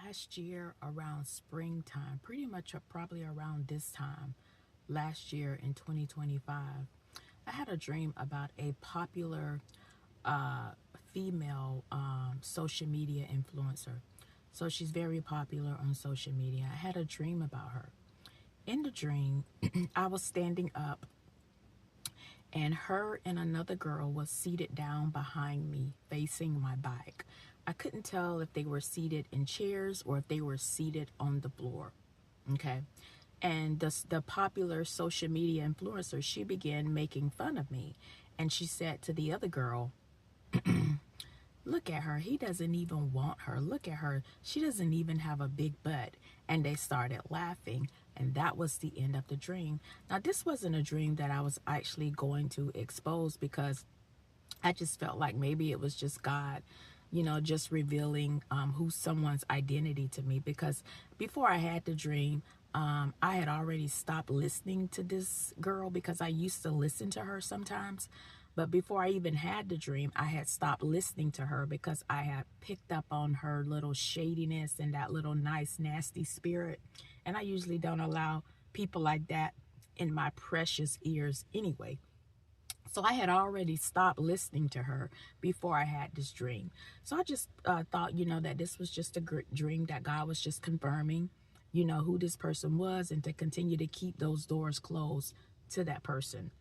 last year around springtime, pretty much probably around this time last year in 2025, I had a dream about a popular uh, female social media influencer. So she's very popular on social media. I had a dream about her. In the dream, I was standing up, and her and another girl was seated down behind me facing my back. I couldn't tell if they were seated in chairs or if they were seated on the floor. Okay. And the popular social media influencer, she began making fun of me. And she said to the other girl, "Look at her. He doesn't even want her. Look at her. She doesn't even have a big butt." And they started laughing. And that was the end of the dream. Now, this wasn't a dream that I was actually going to expose, because I just felt like maybe it was just God, just revealing who's someone's identity to me. Because before I had the dream, I had already stopped listening to this girl, because I used to listen to her sometimes. But before I even had the dream, I had stopped listening to her because I had picked up on her little shadiness and that little nice, nasty spirit. And I usually don't allow people like that in my precious ears anyway. So I had already stopped listening to her before I had this dream. So I just thought, that this was just a dream, that God was just confirming, who this person was, and to continue to keep those doors closed to that person,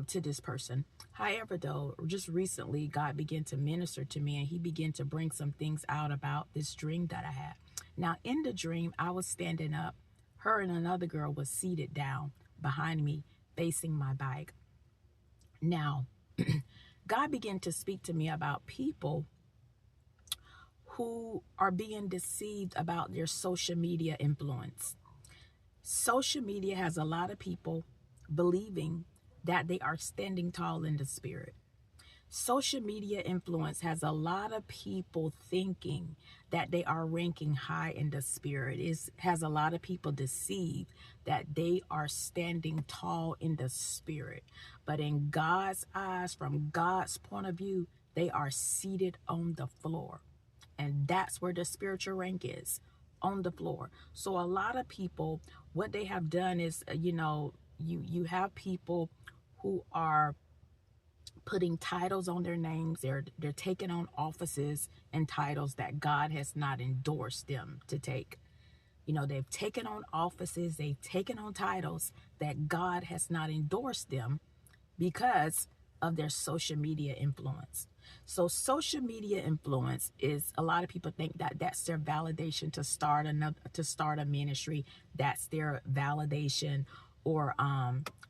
to this person. However, though, just recently, God began to minister to me, and he began to bring some things out about this dream that I had. Now, in the dream, I was standing up. Her and another girl was seated down behind me, facing my back. Now, God began to speak to me about people who are being deceived about their social media influence. Social media has a lot of people believing that they are standing tall in the spirit. Social media influence has a lot of people thinking that they are ranking high in the spirit. It has a lot of people deceived that they are standing tall in the spirit. But in God's eyes, from God's point of view, they are seated on the floor. And that's where the spiritual rank is, on the floor. So a lot of people, what they have done is, you have people who are putting titles on their names. They're taking on offices and titles that God has not endorsed them to take. They've taken on offices, they've taken on titles that God has not endorsed them because of their social media influence. So social media influence is, a lot of people think that that's their validation to start a ministry. That's their validation, or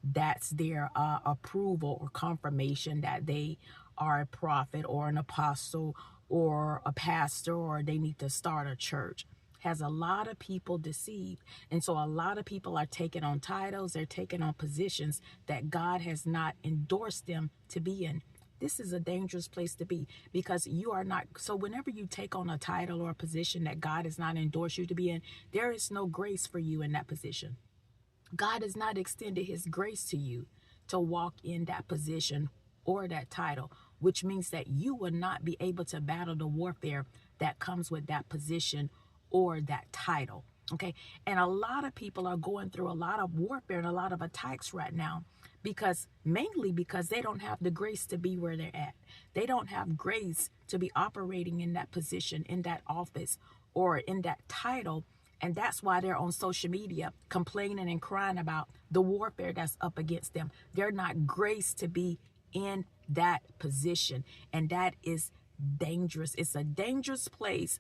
that's their approval or confirmation that they are a prophet or an apostle or a pastor, or they need to start a church. Has a lot of people deceived. And so a lot of people are taking on titles, they're taking on positions that God has not endorsed them to be in. This is a dangerous place to be, because you are not. So whenever you take on a title or a position that God has not endorsed you to be in, there is no grace for you in that position. God has not extended his grace to you to walk in that position or that title, which means that you will not be able to battle the warfare that comes with that position or that title. Okay. And a lot of people are going through a lot of warfare and a lot of attacks right now, mainly because they don't have the grace to be where they're at. They don't have grace to be operating in that position, in that office, or in that title. And that's why they're on social media complaining and crying about the warfare that's up against them. They're not graced to be in that position. And that is dangerous. It's a dangerous place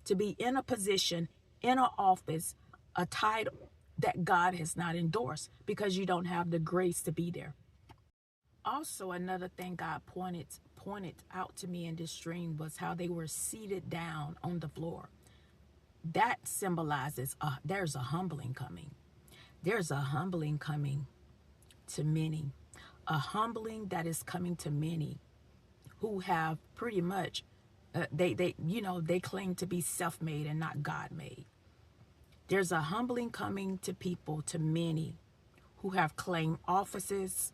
to be in a position, in an office, a title that God has not endorsed, because you don't have the grace to be there. Also, another thing God pointed out to me in this dream was how they were seated down on the floor. That symbolizes there's a humbling coming. There's a humbling coming to many. A humbling that is coming to many who have pretty much, they claim to be self-made and not God-made. There's a humbling coming to people, to many who have claimed offices,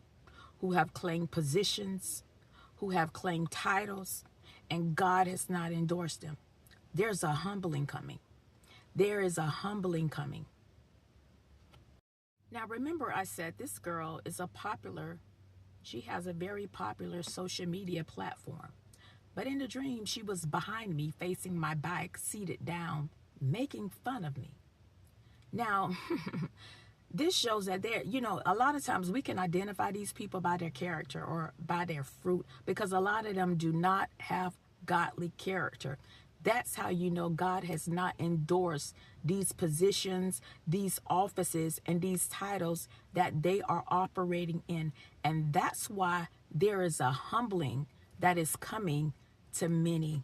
who have claimed positions, who have claimed titles, and God has not endorsed them. There's a humbling coming. There is a humbling coming. Now, remember I said this girl is she has a very popular social media platform. But in the dream, she was behind me, facing my back, seated down, making fun of me. Now, this shows that a lot of times we can identify these people by their character or by their fruit, because a lot of them do not have godly character. That's how you know God has not endorsed these positions, these offices, and these titles that they are operating in. And that's why there is a humbling that is coming to many